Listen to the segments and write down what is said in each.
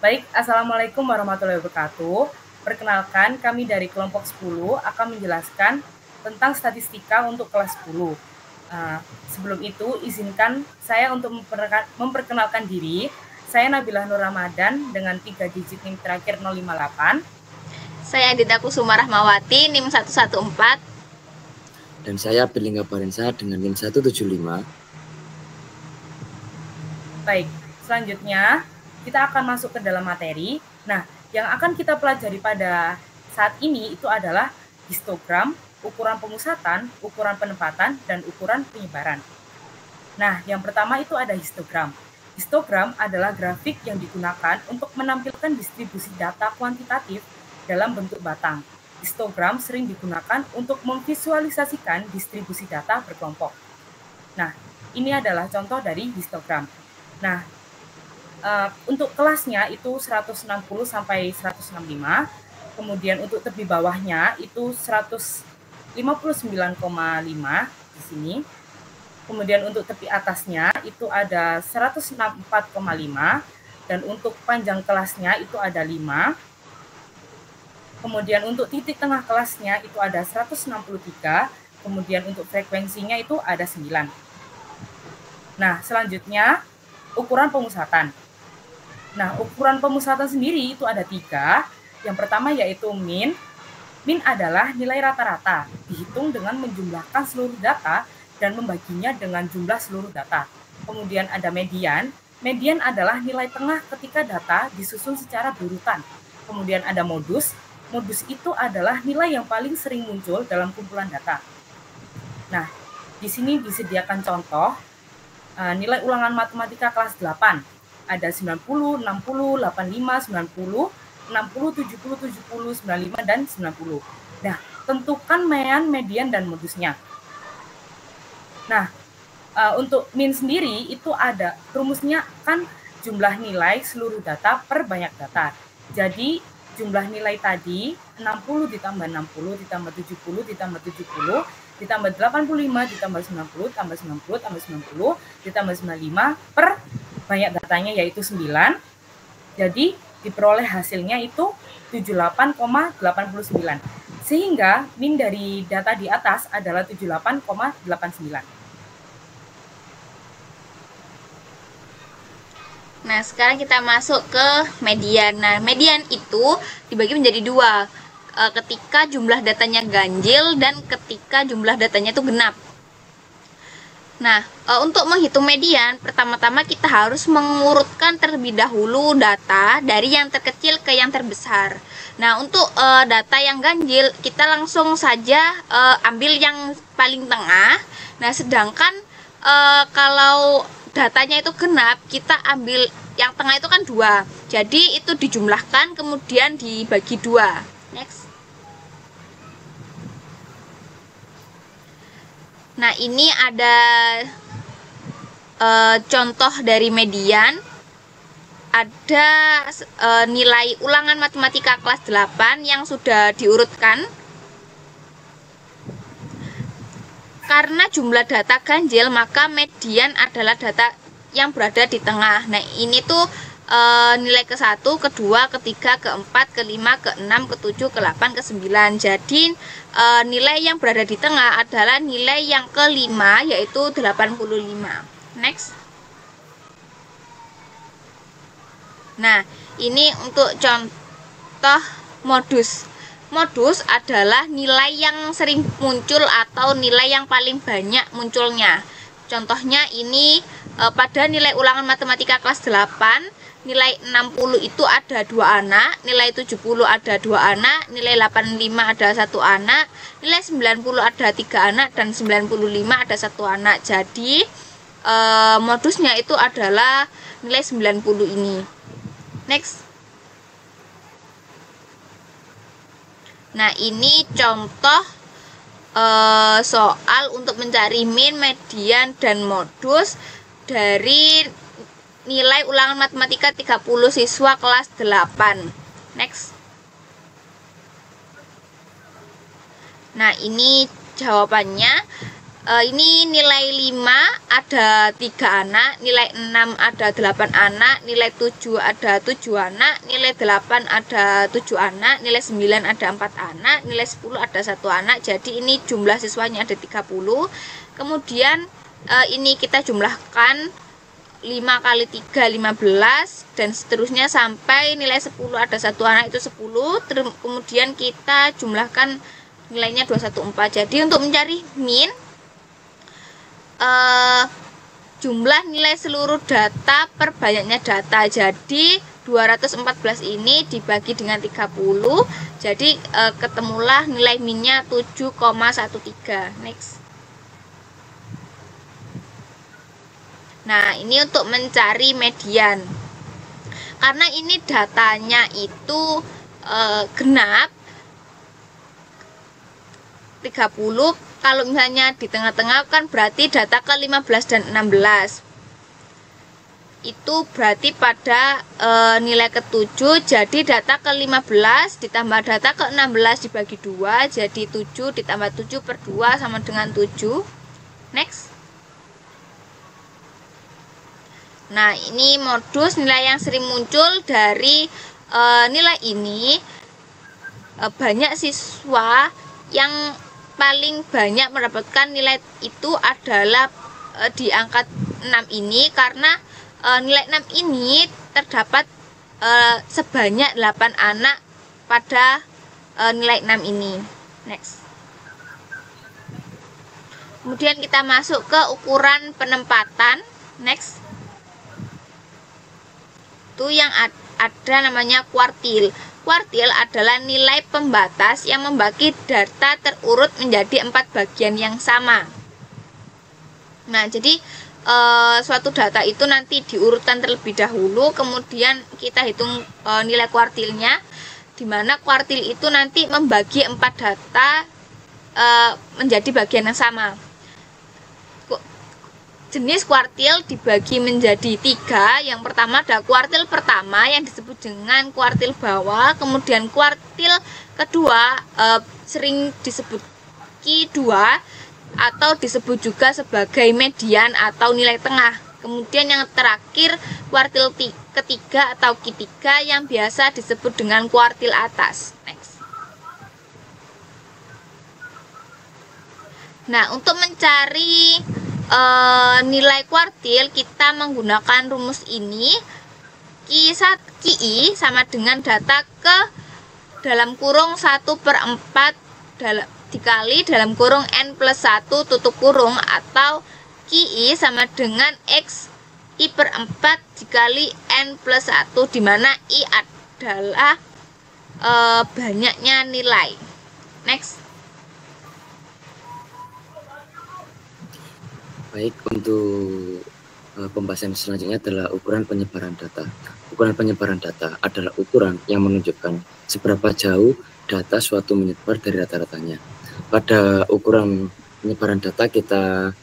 Baik, Assalamualaikum warahmatullahi wabarakatuh. Perkenalkan, kami dari kelompok 10 akan menjelaskan tentang statistika untuk kelas 10. Sebelum itu, izinkan saya untuk memperkenalkan diri. Saya Nabilah Nur Ramadan dengan 3 digit NIM terakhir 058. Saya Adita Kusuma Rahmawati, NIM 114. Dan saya Berlingga Barensa dengan NIM 175. Baik, selanjutnya kita akan masuk ke dalam materi. Nah, yang akan kita pelajari pada saat ini itu adalah histogram, ukuran pemusatan, ukuran penempatan, dan ukuran penyebaran. Nah, yang pertama itu ada histogram. Histogram adalah grafik yang digunakan untuk menampilkan distribusi data kuantitatif dalam bentuk batang. Histogram sering digunakan untuk memvisualisasikan distribusi data berkelompok. Nah, ini adalah contoh dari histogram. Nah, untuk kelasnya itu 160 sampai 165. Kemudian untuk tepi bawahnya itu 159,5 di sini. Kemudian untuk tepi atasnya itu ada 164,5 dan untuk panjang kelasnya itu ada 5. Kemudian untuk titik tengah kelasnya itu ada 163, kemudian untuk frekuensinya itu ada 9. Nah, selanjutnya ukuran pemusatan. Nah, ukuran pemusatan sendiri itu ada 3. Yang pertama yaitu min. Min adalah nilai rata-rata, dihitung dengan menjumlahkan seluruh data dan membaginya dengan jumlah seluruh data. Kemudian ada median. Median adalah nilai tengah ketika data disusun secara berurutan. Kemudian ada modus. Modus itu adalah nilai yang paling sering muncul dalam kumpulan data. Nah, di sini disediakan contoh nilai ulangan matematika kelas 8. Ada 90, 60, 85, 90, 60, 70, 70, 95, dan 90. Nah, tentukan mean, median, dan modusnya. Nah, untuk min sendiri itu ada rumusnya kan jumlah nilai seluruh data per banyak data. Jadi, jumlah nilai tadi 60 ditambah 60 ditambah 70 ditambah 70 ditambah 85 ditambah 90 tambah 90 tambah 90 ditambah 95 per banyak datanya yaitu 9. Jadi diperoleh hasilnya itu 78,89. Sehingga min dari data di atas adalah 78,89. Nah, sekarang kita masuk ke median. Nah, median itu dibagi menjadi 2. Ketika jumlah datanya ganjil dan ketika jumlah datanya itu genap. Nah, untuk menghitung median, pertama-tama kita harus mengurutkan terlebih dahulu data dari yang terkecil ke yang terbesar. Nah, untuk data yang ganjil, kita langsung saja ambil yang paling tengah. Nah, sedangkan kalau datanya itu genap, kita ambil yang tengah itu kan 2. Jadi, itu dijumlahkan kemudian dibagi 2. Next. Nah, ini ada contoh dari median. Ada nilai ulangan matematika kelas 8 yang sudah diurutkan. Karena jumlah data ganjil, maka median adalah data yang berada di tengah. Nah, ini tuh nilai ke-1, ke-2, ke-3, ke-4, ke-5, ke-6, ke-7, ke-8, ke-9. Jadi nilai yang berada di tengah adalah nilai yang ke-5 yaitu 85. Next. Nah, ini untuk contoh modus. Modus adalah nilai yang sering muncul atau nilai yang paling banyak munculnya. Contohnya ini pada nilai ulangan matematika kelas 8, nilai 60 itu ada 2 anak, nilai 70 ada 2 anak, nilai 85 ada 1 anak, nilai 90 ada 3 anak, dan 95 ada 1 anak. Jadi modusnya itu adalah nilai 90 ini. Next. Nah, ini contoh soal untuk mencari min, median, dan modus dari nilai ulangan matematika 30 siswa kelas 8. Next. Nah, ini jawabannya. ini nilai 5 ada 3 anak, nilai 6 ada 8 anak, nilai 7 ada 7 anak, nilai 8 ada 7 anak, nilai 9 ada 4 anak, nilai 10 ada 1 anak. Jadi ini jumlah siswanya ada 30. Kemudian ini kita jumlahkan 5 kali 3 15 dan seterusnya sampai nilai 10 ada 1 anak itu 10. Kemudian kita jumlahkan nilainya 214. Jadi untuk mencari min jumlah nilai seluruh data per banyaknya data. Jadi 214 ini dibagi dengan 30. Jadi ketemulah nilai minnya 7,13. Next. Nah, ini untuk mencari median. Karena ini datanya itu genap 30. Kalau misalnya di tengah-tengah kan berarti data ke 15 dan 16. Itu berarti pada nilai ke-7. Jadi data ke 15 ditambah data ke 16 dibagi 2. Jadi 7 ditambah 7 per 2 sama dengan 7. Next. Nah, ini modus nilai yang sering muncul dari nilai ini. Banyak siswa yang paling banyak mendapatkan nilai itu adalah di angka 6 ini, karena nilai 6 ini terdapat sebanyak 8 anak pada nilai 6 ini. Next. Kemudian kita masuk ke ukuran penempatan. Next. Itu yang ada namanya kuartil. Kuartil adalah nilai pembatas yang membagi data terurut menjadi 4 bagian yang sama. Nah, jadi suatu data itu nanti diurutkan terlebih dahulu, kemudian kita hitung nilai kuartilnya, di mana kuartil itu nanti membagi 4 data menjadi bagian yang sama. Jenis kuartil dibagi menjadi 3. Yang pertama ada kuartil pertama yang disebut dengan kuartil bawah. Kemudian kuartil kedua sering disebut Q2 atau disebut juga sebagai median atau nilai tengah. Kemudian yang terakhir kuartil ketiga atau Q3 yang biasa disebut dengan kuartil atas. Next. Nah, untuk mencari nilai kuartil kita menggunakan rumus ini. Ki sama dengan data ke dalam kurung 1/4 dikali dalam kurung n plus 1 tutup kurung, atau Ki sama dengan X I/4 dikali n plus 1, di mana I adalah banyaknya nilai. Next. Baik, untuk pembahasan selanjutnya adalah ukuran penyebaran data. Ukuran penyebaran data adalah ukuran yang menunjukkan seberapa jauh data suatu menyebar dari rata-ratanya. Pada ukuran penyebaran data kita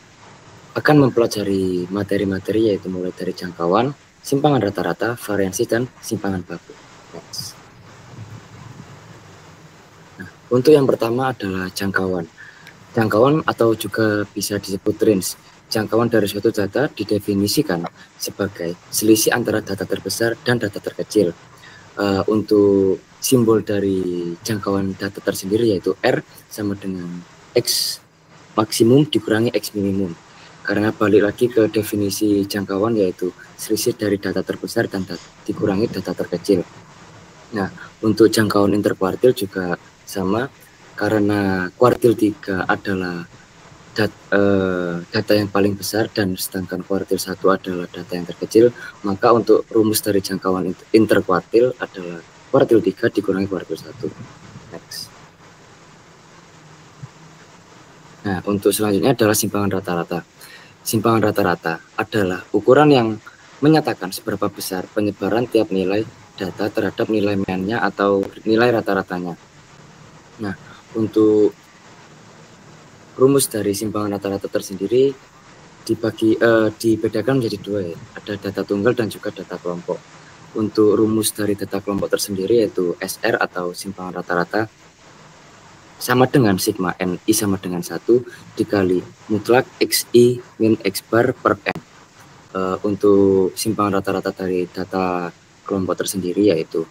akan mempelajari materi-materi yaitu mulai dari jangkauan, simpangan rata-rata, variansi, dan simpangan baku. Nah, untuk yang pertama adalah jangkauan. Jangkauan atau juga bisa disebut range. Jangkauan dari suatu data didefinisikan sebagai selisih antara data terbesar dan data terkecil. Untuk simbol dari jangkauan data tersendiri yaitu R sama dengan X maksimum dikurangi X minimum. Karena balik lagi ke definisi jangkauan yaitu selisih dari data terbesar dan dikurangi data terkecil. Nah, untuk jangkauan interkuartil juga sama, karena kuartil 3 adalah data yang paling besar dan sedangkan kuartil 1 adalah data yang terkecil, maka untuk rumus dari jangkauan interkuartil adalah kuartil 3 dikurangi kuartil 1. Next. Nah, untuk selanjutnya adalah simpangan rata-rata. Simpangan rata-rata adalah ukuran yang menyatakan seberapa besar penyebaran tiap nilai data terhadap nilai mediannya atau nilai rata-ratanya. Nah, untuk rumus dari simpangan rata-rata tersendiri dibedakan menjadi 2 ya. Ada data tunggal dan juga data kelompok. Untuk rumus dari data kelompok tersendiri yaitu SR atau simpangan rata-rata sama dengan sigma NI sama dengan 1 dikali mutlak XI min X bar per N. Untuk simpangan rata-rata dari data kelompok tersendiri yaitu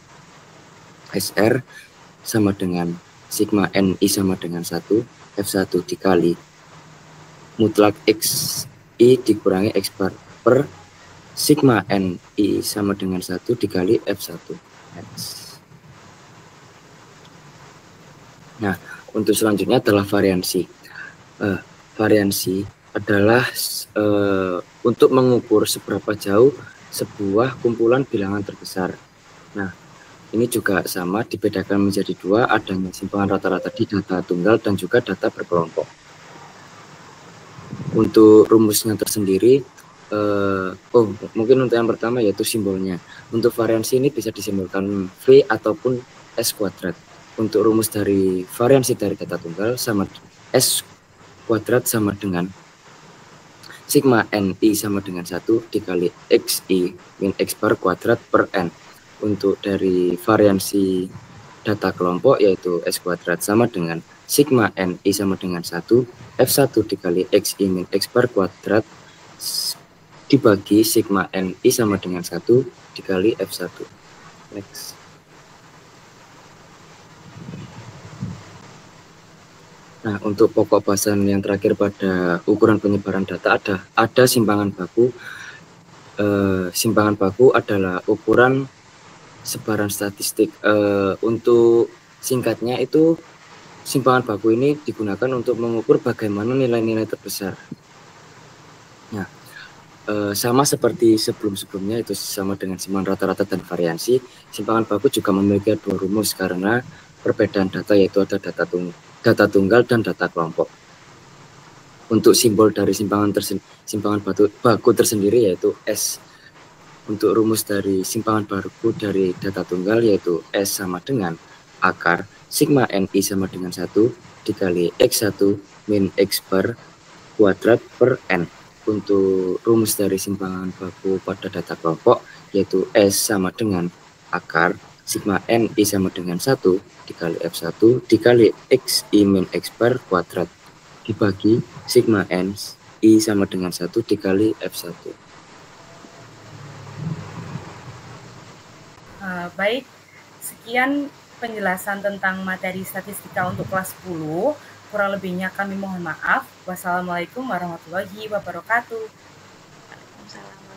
SR sama dengan sigma NI sama dengan 1 F1 dikali mutlak XI dikurangi X bar per sigma NI sama dengan 1 dikali F1 X. Nah, untuk selanjutnya adalah variansi. Variansi adalah untuk mengukur seberapa jauh sebuah kumpulan bilangan terbesar. Nah, ini juga sama dibedakan menjadi dua, adanya simpangan rata-rata di data tunggal dan juga data berkelompok. Untuk rumusnya tersendiri, mungkin untuk yang pertama yaitu simbolnya. Untuk variansi ini bisa disimbolkan V ataupun S kuadrat. Untuk rumus dari variansi dari data tunggal sama S kuadrat sama dengan sigma NI sama dengan 1 dikali XI min X bar kuadrat per N. Untuk dari variansi data kelompok yaitu S kuadrat sama dengan sigma NI sama dengan 1 F1 dikali XI min X bar kuadrat dibagi sigma NI sama dengan 1 dikali F1. Next. Nah, untuk pokok bahasan yang terakhir pada ukuran penyebaran data ada simpangan baku. Simpangan baku adalah ukuran sebaran statistik. Untuk singkatnya itu simpangan baku ini digunakan untuk mengukur bagaimana nilai-nilai terbesar. Nah, sama seperti sebelum-sebelumnya itu sama dengan simpangan rata-rata dan variansi, simpangan baku juga memiliki dua rumus karena perbedaan data yaitu ada data tunggal dan data kelompok. Untuk simbol dari simpangan baku tersendiri yaitu S. Untuk rumus dari simpangan baku dari data tunggal yaitu S sama dengan akar sigma NI sama dengan 1 dikali X1 min X bar kuadrat per N. Untuk rumus dari simpangan baku pada data kelompok yaitu S sama dengan akar sigma NI sama dengan 1 dikali F1 dikali XI min X bar kuadrat dibagi sigma NI sama dengan 1 dikali F1. Baik, sekian penjelasan tentang materi statistika untuk kelas 10. Kurang lebihnya kami mohon maaf. Wassalamualaikum warahmatullahi wabarakatuh. Waalaikumsalam.